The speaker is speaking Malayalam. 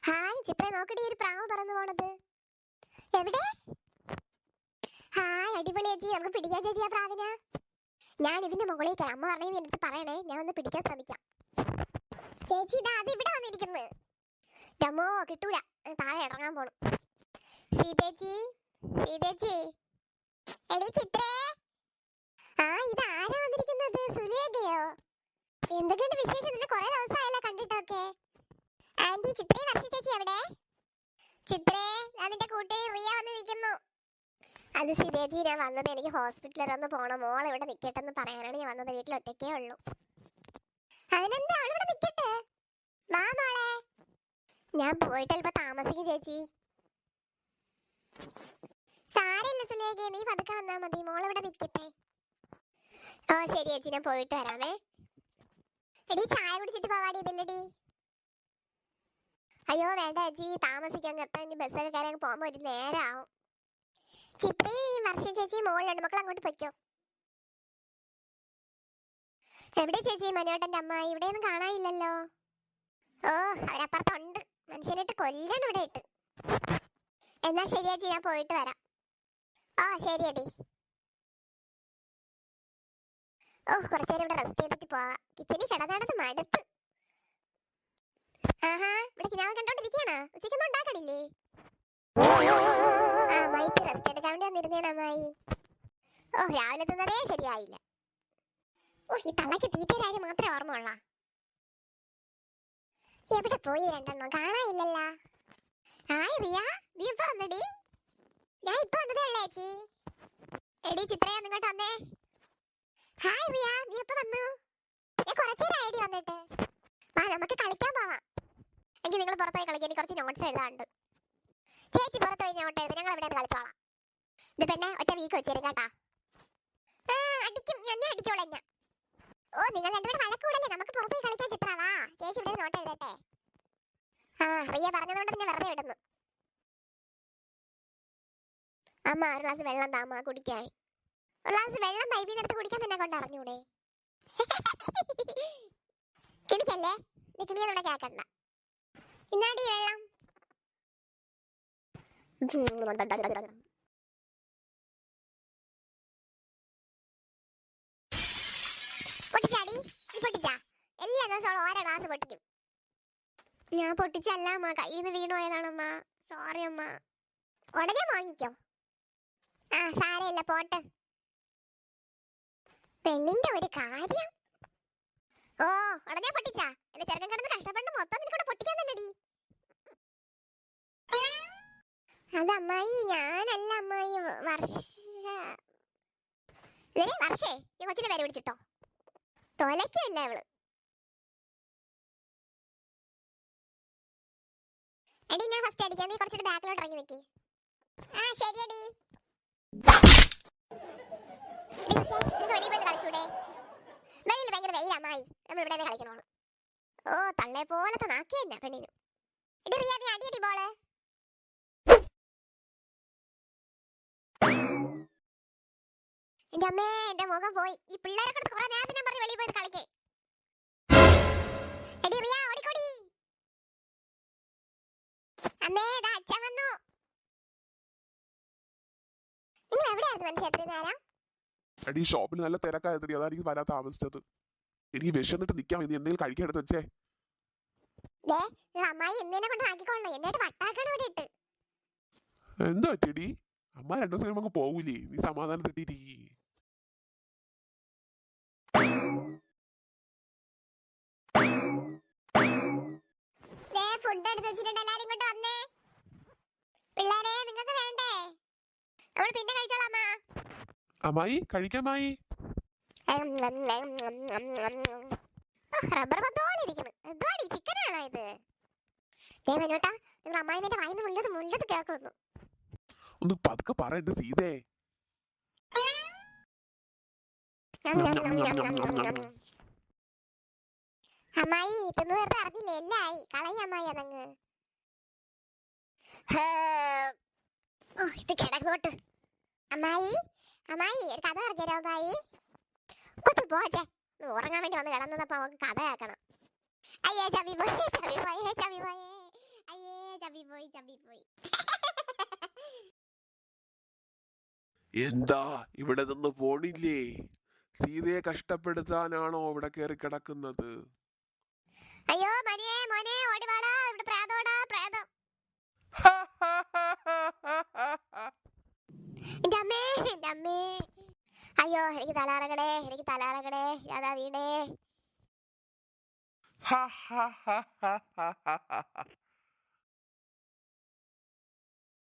ഹായ് ചിത്ര, നോക്കടി ഒരു പ്രാവ് പറന്നു പോണത്. എവിടെ? ഹായ് അടിപൊളി ചേച്ചി, നമുക്ക് പിടിക്കാൻ ചേച്ചി ആ പ്രാവിനെ. ഞാൻ ഇതിന്റെ മുകളിലേക്ക് അമ്മ പറഞ്ഞത് എനിക്ക് പറയണേ, ഞാൻ ഒന്ന് പിടിക്കാൻ ശ്രമിക്കാം. ചേച്ചി ഇതാ അത് ഇവിടെ വന്നിരിക്കുന്നു. ഡമോ കിട്ടൂല, താഴെ ഇറങ്ങാൻ പോണു. സീതേച്ചി സീതേച്ചി, എടി ചിത്രേ. ആ ഇത് ആരാ വന്നിരിക്കുന്നത്? സുലേഖയോ? എന്തൊക്കെയുണ്ട് വിശേഷം? നിന്നെ കുറെ ദിവസമായല്ലോ കണ്ടിട്ടൊക്കെ. ആന്റി ചിത്രേ, വർഷ ചേച്ചി എവിടെ? ചിത്രേ, ഞാൻ നിന്റെ കൂട്ടുകാരി റിയ വന്ന് നിൽക്കുന്നു. അത് സീതേച്ചി, ഞാൻ വന്നത് എനിക്ക് ഹോസ്പിറ്റലിൽ ഒന്ന് പോണം, മോൾ ഇവിടെ നിൽക്കട്ടെന്ന് പറയാനാണ് ഞാൻ വന്നത്. വീട്ടിൽ ഒറ്റയ്ക്കേ ഉള്ളൂ. അതിനെന്താ അവളിവിടെ നിൽക്കട്ടെ, വാ മോളെ. ഞാൻ പോയിട്ട് അല്പം താമസിക്കും ചേച്ചി. സാരമില്ല സുലേഖ, നീ പതുക്കെ വന്നാ മതി, മോളിവിടെ നിൽക്കട്ടെ. ഓ ശരി ചേച്ചി, ഞാൻ പോയിട്ട് വരാമേ. എടി ചായ കുടിച്ചിട്ട് പോവാടി ഇതില്ലടി. അയ്യോ വേണ്ട ചേച്ചി, താമസിക്കാൻ കത്താൻ ബസ്സൊക്കെ കയറി പോകുമ്പോ ഒരു നേരാവും. ചിത്രേ, വർഷ ചേച്ചി മോളിലുണ്ട്, മക്കൾ അങ്ങോട്ട് പൊയ്ക്കോ. എവിടെ ചേച്ചി മനോട്ടന്റെ അമ്മായി? ഇവിടെയൊന്നും കാണാനില്ലല്ലോ. ഓ അവരപ്പുറത്തുണ്ട്, മനുഷ്യനിട്ട് കൊല്ലണം ഇവിടെ ഇട്ട്. എന്നാ ശരി ചേച്ചി, ഞാൻ പോയിട്ട് വരാം. ഓ ശരിയടി. ഓ കുറച്ചേരം ഇവിടെ റെസ്റ്റ് ചെയ്തിട്ട് പോവാ. കിച്ചണിൽ കിടന്നാടത്ത് മടുത്ത്. ആഹാ, ഇവിടെ കിനാവ് കണ്ടോണ്ടിരിക്കണോ? ഉച്ചയ്ക്കൊന്നും ഉണ്ടാക്കണില്ലേ? ആ അമ്മായിക്ക് റെസ്റ്റ് എടുക്കാൻ വേണ്ടി വന്നിരുന്നേണ് അമ്മായി. ഓ രാവിലെ തിന്നതേ ശരിയായില്ല. ഓ ഈ തള്ളക്ക് തീറ്റയുടെ കാര്യം മാത്രമേ ഓർമ്മ ഉള്ള. എവിടെ പോയി രണ്ടെണ്ണം കാണാനില്ലല്ലോ. ഹായ് റിയ, നീ ഇപ്പൊ വന്നടി? ഞാൻ ഇപ്പൊ വന്നതേ ഉള്ളേ ചേച്ചി. എടി ചിത്രയാ, നിങ്ങോട്ട് വന്നേ. ഹായ് റിയ, നീ എപ്പോ വന്നു? ഞാൻ കുറച്ചേരം ഐഡി വന്നിട്ട്. വാ നമുക്ക് കളിക്കാൻ പോവാം. എങ്കിൽ നിങ്ങൾ പുറത്ത് പോയി കളിക്കാൻ, കുറച്ച് നോട്ട്സ് എഴുതാണ്ട്. ചേച്ചി പുറത്ത് പോയി നോട്ട് എഴുതി, ഞങ്ങൾ ഇവിടെ നിന്ന് കളിച്ചോളാം. ഇത് പെണ്ണെ ഒറ്റ വീക്ക് വെച്ചേരും കേട്ടാ. ആ അടിക്കും, ഞാൻ അടിക്കോളെ എന്നാ. ഓ നിങ്ങൾ രണ്ടുപേരും വഴക്കൂടല്ലേ, നമുക്ക് പുറത്ത് പോയി കളിക്കാൻ. ചിത്രവാ, ചേച്ചി ഇവിടെ നോട്ട് എഴുതട്ടെ. ആ റിയ പറഞ്ഞതുകൊണ്ട് പിന്നെ വെറുതെ ഇടുന്നു. അമ്മ ഒരു ഗ്ലാസ് വെള്ളം താമ്മ കുടിക്കാൻ. ഒരു ഗ്ലാസ് വെള്ളം പൈപ്പിൽ നിന്ന് എടുത്ത് കുടിക്കാൻ തന്നെ കൊണ്ട് അറിഞ്ഞൂടെ? കിണിക്കല്ലേ, നീ കിണിയൊന്നും കേക്കണ്ട. ഇന്നാടി വെള്ളം. പൊട്ടിച്ചാടി, പൊട്ടിച്ചാ എല്ലാ ദിവസവും ഓരോ ഗ്ലാസ് പൊട്ടിക്കും. ഞാൻ പൊട്ടിച്ചല്ല അമ്മ, കയ്യിൽ നിന്ന് വീണു പോയതാണമ്മ. സോറി അമ്മ. ഉടനെ വാങ്ങിക്കോ. ആ സാരമില്ല, പോട്ടെ. പെണ്ണിന്റെ ഒരു കാര്യം. ഓ ഉടനെ പൊട്ടിച്ചാ? അല്ല ചെറുക്കൻ കിടന്ന് കഷ്ടപ്പെട്ട് മൊത്തം നിനക്കൂടെ പൊട്ടിക്കാൻ തന്നെടി. അത് അമ്മായി, ഞാനല്ല അമ്മായി, വർഷ. വർഷേ, ഈ കൊച്ചിന്റെ പേര് പിടിച്ചിട്ടോ. തൊലക്കല്ല അവള്. എടി ഞാൻ ഫസ്റ്റ് അടിക്കാൻ, നീ കുറച്ചിട്ട് ബാക്കിലോട്ട് ഇറങ്ങി നിൽക്കി. ആ ശരിയടി. വെളിയിൽ പോയി കളിച്ചൂടെ? വെളിയിൽ ഭയങ്കര വെയിലമ്മായി, നമ്മൾ ഇവിടെ കളിക്കണോളൂ. ഓ തള്ളെ പോലത്തെ നാക്കി തന്നെ പെണ്ണിനു. എടി റിയ, നീ അടിയടി ബോള്. എന്റെ അമ്മേ, എന്റെ മുഖം പോയി. ഈ പിള്ളേരെ കൊടുത്ത് കുറെ നേരത്തെ ഞാൻ പറഞ്ഞു വെളിയിൽ പോയി കളിക്കേ. എടി റിയ ഓടിക്കോടി. അമ്മേ ദാ അച്ഛൻ വന്നു. നിങ്ങൾ എവിടെയായിരുന്നു മനുഷ്യ എത്ര നേരം? എടി ഷോപ്പിൽ നല്ല തിരക്കായതടി, അതാണ് എനിക്ക് വരാൻ താമസിച്ചത്. എനിക്ക് വിശന്നിട്ട് നിൽക്കാൻ വേണ്ടി എന്തെങ്കിലും കഴിക്കാൻ എടുത്ത് വെച്ചേ. അമ്മായി എന്നെ കൊണ്ട് ആക്കിക്കോളണം, എന്നിട്ട് വട്ടാക്കണം ഇവിടെ ഇട്ട്. എന്താ പറ്റിയടി? അമ്മ 2 ദിവസം കഴിയുമ്പോ പോകൂലേ, നീ സമാധാനം തെറ്റിയിരിക്കേ. ഫുഡ് എടുത്ത് വെച്ചിട്ടുണ്ട്, എല്ലാരും ഇങ്ങോട്ട് വന്നേ. പിള്ളേരെ നിങ്ങൾക്ക് വേണ്ടേ? നമ്മൾ പിന്നെ കഴിച്ചോളാം. അമ്മായി കഴിക്കാമായി. റബ്ബർ പത്തോലിരിക്കുന്നു. എന്തുവാടി, ചിക്കനാണോ ഇത്? മനോട്ടാ, നിങ്ങൾ അമ്മായി എന്റെ വായിന്ന് മുള്ളത് കേൾക്കുന്നു. ഒന്ന് പതുക്കെ പറ എന്റെ സീതേ. അമ്മായി തിന്നു നേരത്തെ അറിഞ്ഞില്ലേ, എല്ലായി കളയി അമ്മായി അതങ്ങ്. ഇത് കിടങ്ങോട്ട്. അമ്മായി അമ്മായി ഒരു കഥ പറഞ്ഞോ അമ്മായി. കൊച്ചു പോച്ചേ, ഉറങ്ങാൻ വേണ്ടി വന്ന് കിടന്നപ്പോ അവൾക്ക് കഥ കേൾക്കണം. അയ്യേ ചവി പോയേ, ചവി പോയേ, ചവി പോയേ, അയ്യേ ചമ്പിപ്പോയി. എന്താ ഇവിടെ നിന്ന് പോണില്ലേ? സീതയെ കഷ്ടപ്പെടുത്താനാണോ ഇവിടെ കയറി കിടക്കുന്നത്? അയ്യോ മോനെ ഓടി വാടാ, ഇവിടെ പ്രേതോടാ, പ്രേതം. എൻ്റെ അമ്മേ. അയ്യോ എനിക്ക് തലാറങ്ങടേ, അതാ വീണേ.